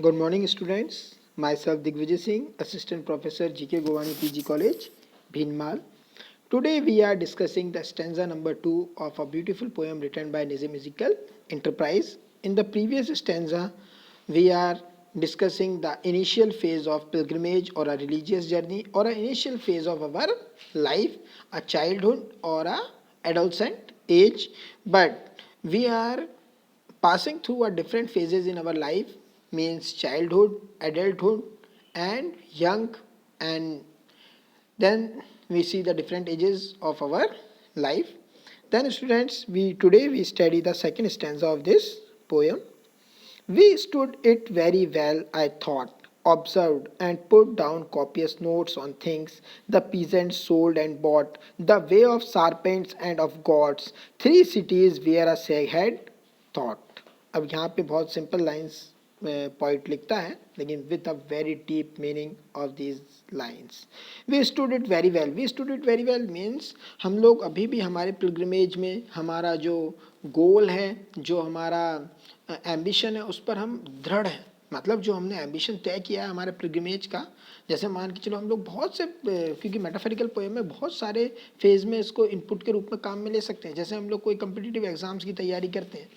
Good morning, students. Myself Digvijay Singh, Assistant Professor GK Govani PG College, Bhinmal. Today we are discussing the stanza number 2 of a beautiful poem written by Nizam Ezekiel, Enterprise. In the previous stanza, we are discussing the initial phase of pilgrimage or a religious journey or an initial phase of our life, a childhood or a adolescent age. But we are passing through a different phases in our life, means childhood, adulthood, and young, and then we see the different ages of our life. Then students, we study the second stanza of this poem. We stood it very well, I thought, observed and put down copious notes on things the peasants sold and bought, the way of serpents and of gods, three cities where a sag had thought. अब यहाँ पे बहुत simple lines point लिखता है, लेकिन with a very deep meaning of these lines. We stood it very well. We stood it very well means हम लोग अभी भी हमारे पिलग्रिमेज में हमारा जो गोल है, जो हमारा एम्बिशन है, उस पर हम दृढ़ हैं. मतलब जो हमने एम्बिशन तय किया है हमारे पिलग्रिमेज का, जैसे मान के चलो हम लोग बहुत से, क्योंकि मेटाफोरिकल पोएम में बहुत सारे फेज में इसको इनपुट के रूप में काम में ले सकते हैं. जैसे हम लोग कोई कम्पिटिटिव एग्जाम्स की तैयारी करते हैं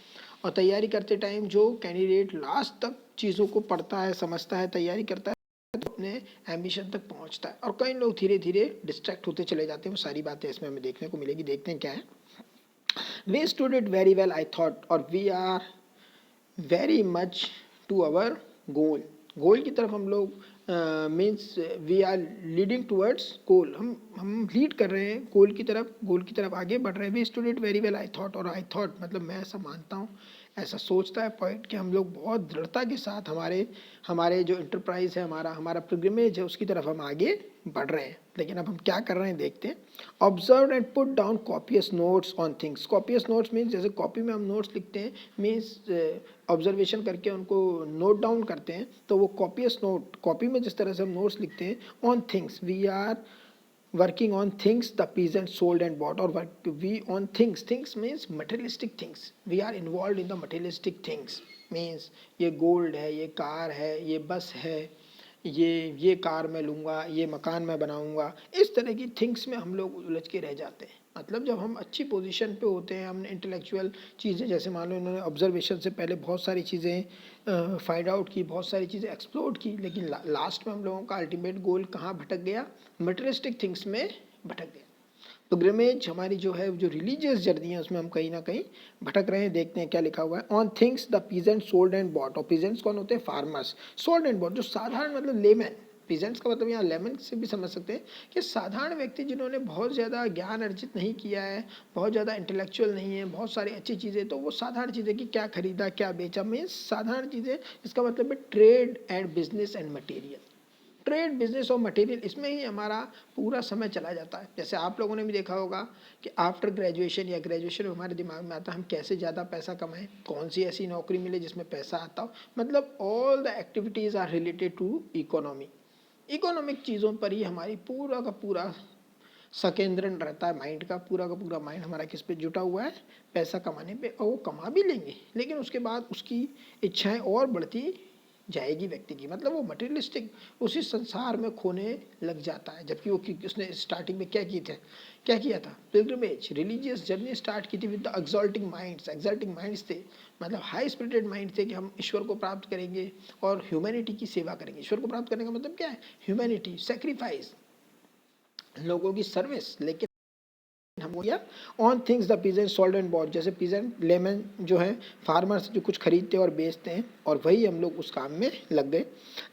और तैयारी करते टाइम जो कैंडिडेट लास्ट तक चीज़ों को पढ़ता है, समझता है, तैयारी करता है, तो अपने एम्बिशन तक पहुंचता है. और कई लोग धीरे धीरे डिस्ट्रैक्ट होते चले जाते हैं. वो सारी बातें इसमें हमें देखने को मिलेगी. देखते हैं क्या है. We stood it very well I thought, और we are very much to our goal. Goal की तरफ हम लोग means we are leading towards goal. हम लीड कर रहे हैं गोल की तरफ आगे बढ़ रहे हैं. We stood it very well I thought, और आई थॉट मतलब मैं ऐसा मानता हूँ, ऐसा सोचता है पॉइंट कि हम लोग बहुत दृढ़ता के साथ हमारे जो इंटरप्राइज है, हमारा पिलग्रिमेज है, उसकी तरफ हम आगे बढ़ रहे हैं. लेकिन अब हम क्या कर रहे हैं देखते हैं. Observe and put down copious notes on things. Copious notes means जैसे कॉपी में हम नोट्स लिखते हैं, मीन्स ऑब्जर्वेशन करके उनको नोट डाउन करते हैं. तो वो कॉपियस नोट, कॉपी में जिस तरह से हम नोट्स लिखते हैं, on things we are working on things the peasants sold and bought, or work we on things means materialistic things. We are involved in the materialistic things means ये gold है, ये कार है, ये बस है, ये कार मैं लूँगा, ये मकान मैं बनाऊँगा. इस तरह की थिंग्स में हम लोग उलझ के रह जाते हैं. मतलब जब हम अच्छी पोजीशन पे होते हैं, हमने इंटेलेक्चुअल चीज़ें, जैसे मान लो इन्होंने ऑब्जर्वेशन से पहले बहुत सारी चीज़ें फाइंड आउट की, बहुत सारी चीज़ें एक्सप्लोर की, लेकिन लास्ट में हम लोगों का अल्टीमेट गोल कहाँ भटक गया? मटेरियलिस्टिक थिंग्स में भटक गया. पिलग्रिमेज हमारी जो है, जो रिलीजियस जर्नी है, उसमें हम कहीं ना कहीं भटक रहे हैं. देखते हैं क्या लिखा हुआ है. On things the peasant sold and bought. और पीजेंट्स कौन होते हैं? फार्मर्स. सोल्ड एंड बॉट जो साधारण, मतलब लेमैन. पीजेंट्स का मतलब यहाँ लेमन से भी समझ सकते हैं कि साधारण व्यक्ति जिन्होंने बहुत ज़्यादा ज्ञान अर्जित नहीं किया है, बहुत ज़्यादा इंटेलेक्चुअल नहीं है, बहुत सारी अच्छी चीज़ें, तो वो साधारण चीज़ें की क्या खरीदा, क्या बेचा, मीन्स साधारण चीज़ें. इसका मतलब है trade and business and material. Trade, business और मटेरियल, इसमें ही हमारा पूरा समय चला जाता है. जैसे आप लोगों ने भी देखा होगा कि आफ्टर ग्रेजुएशन या ग्रेजुएशन में हमारे दिमाग में आता है हम कैसे ज़्यादा पैसा कमाएं, कौन सी ऐसी नौकरी मिले जिसमें पैसा आता हो. मतलब all the activities are related to economy. Economic चीज़ों पर ही हमारी पूरा का पूरा सकेंद्रण रहता है. माइंड का पूरा माइंड हमारा किस पे जुटा हुआ है? पैसा कमाने पे. और वो कमा भी लेंगे, लेकिन उसके बाद उसकी इच्छाएं और बढ़ती जाएगी व्यक्ति की. मतलब वो मटेरियलिस्टिक उसी संसार में खोने लग जाता है. जबकि वो उसने स्टार्टिंग में क्या किया था? पिलग्रिमेज, रिलीजियस जर्नी स्टार्ट की थी विद द एक्सॉल्टिंग माइंड्स. एक्सॉल्टिंग माइंड्स थे, मतलब हाई स्पिरिटेड माइंड थे कि हम ईश्वर को प्राप्त करेंगे और ह्यूमैनिटी की सेवा करेंगे. ईश्वर को प्राप्त करने का मतलब क्या है? ह्यूमैनिटी, सेक्रीफाइस, लोगों की सर्विस. लेकिन हम किया on things the peasant sold and bought. जैसे पीजेंट, लेमन जो है, फार्मर्स जो कुछ खरीदते और बेचते हैं, और वही हम लोग उस काम में लग गए.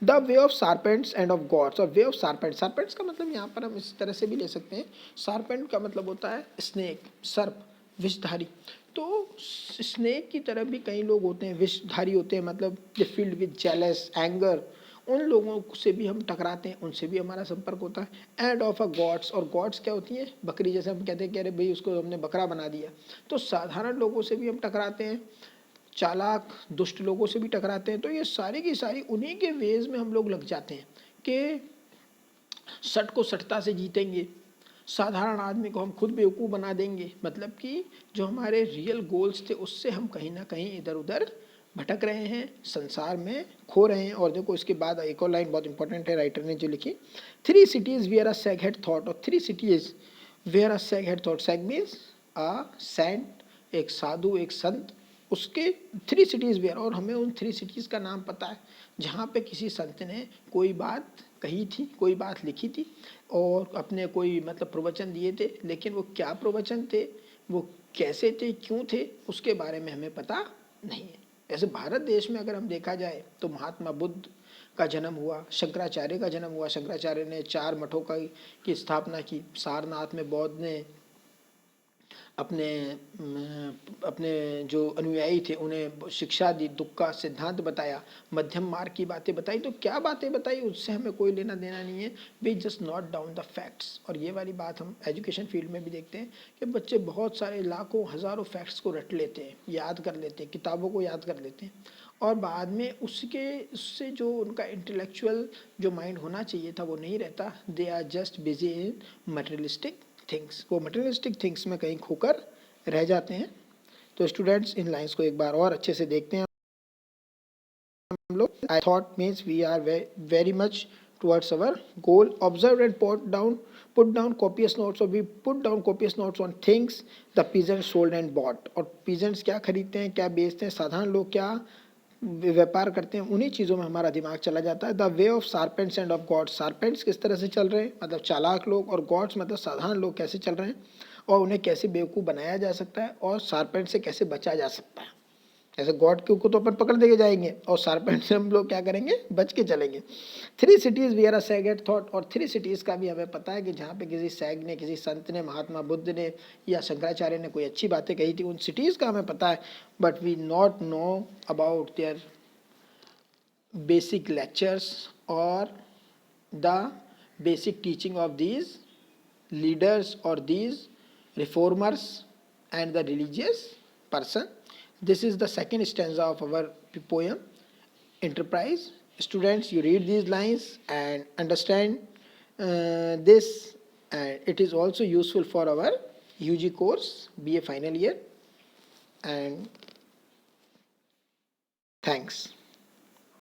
The way of serpents and of gods. और वे ऑफ सार्पेंट्स, सार्पेंट्स का मतलब यहाँ पर हम इस तरह से भी ले सकते हैं. सार्पेंट का मतलब होता है स्नेक, सर्प, विषधारी. तो स्नेक की तरह भी कई लोग होते हैं, विषधारी होते हैं. मतलब ये फील्ड विद जेलस, एंगर, उन लोगों से भी हम टकराते हैं, उनसे भी हमारा संपर्क होता है. And of a gods. और गॉड्स क्या होती हैं? बकरी. जैसे हम कहते हैं कि अरे भाई उसको हमने बकरा बना दिया. तो साधारण लोगों से भी हम टकराते हैं, चालाक दुष्ट लोगों से भी टकराते हैं. तो ये सारी की सारी उन्हीं के वेज में हम लोग लग जाते हैं कि सट को सटता से जीतेंगे, साधारण आदमी को हम खुद बेवकूफ़ बना देंगे. मतलब कि जो हमारे रियल गोल्स थे उससे हम कहीं ना कहीं इधर उधर भटक रहे हैं, संसार में खो रहे हैं। और देखो इसके बाद एक और लाइन बहुत इंपॉर्टेंट है राइटर ने जो लिखी, 3 cities where a sage had thought, और 3 cities where a sage had thought. Sage means a saint, एक साधु, एक संत, उसके 3 cities वेयर, और हमें उन 3 cities का नाम पता है जहाँ पे किसी संत ने कोई बात कही थी, कोई बात लिखी थी और अपने कोई मतलब प्रवचन दिए थे, लेकिन वो क्या प्रवचन थे, वो कैसे थे, क्यों थे, उसके बारे में हमें पता नहीं है। ऐसे भारत देश में अगर हम देखा जाए तो महात्मा बुद्ध का जन्म हुआ, शंकराचार्य का जन्म हुआ, शंकराचार्य ने 4 मठों की स्थापना की, सारनाथ में बौद्ध ने अपने अपने जो अनुयायी थे उन्हें शिक्षा दी, दुख का सिद्धांत बताया, मध्यम मार्ग की बातें बताई। तो क्या बातें बताई उससे हमें कोई लेना देना नहीं है, we just note down the facts. और ये वाली बात हम एजुकेशन फील्ड में भी देखते हैं कि बच्चे बहुत सारे लाखों हज़ारों फैक्ट्स को रट लेते हैं, याद कर लेते हैं, किताबों को याद कर लेते हैं, और बाद में उससे जो उनका इंटेलेक्चुअल जो माइंड होना चाहिए था वो नहीं रहता। They are just busy in materialistic things, वो मटेरियलिस्टिक थिंग्स में कहीं खोकर रह जाते हैं। तो स्टूडेंट्स इन लाइंस को एक बार और अच्छे से देखते हैं हम लोग। I thought means we are very much towards our goal. Observe and put down copious notes, और we put down copious notes on things the peasant sold and bought. और पीजेंट्स क्या खरीदते हैं, क्या बेचते हैं, साधारण लोग क्या व्यापार करते हैं, उन्हीं चीज़ों में हमारा दिमाग चला जाता है। The way of serpents and of gods, serpents किस तरह से चल रहे हैं मतलब चालाक लोग, और गॉड्स मतलब साधारण लोग कैसे चल रहे हैं, और उन्हें कैसे बेवकूफ़ बनाया जा सकता है, और सार्पेंट से कैसे बचा जा सकता है। जैसे गॉड को तो अपन पकड़ देके जाएंगे, और सार्पेंट से हम लोग क्या करेंगे, बच के चलेंगे। 3 cities where a sage had thought, और 3 cities का भी हमें पता है कि जहाँ पे किसी सैग ने, किसी संत ने, महात्मा बुद्ध ने या शंकराचार्य ने कोई अच्छी बातें कही थी, उन सिटीज़ का हमें पता है, but we not know about their basic lectures or the basic teaching of these leaders or these reformers and the religious person. This is the second stanza of our poem Enterprise. Students, you read these lines and understand this, and it is also useful for our UG course, BA final year. And thanks.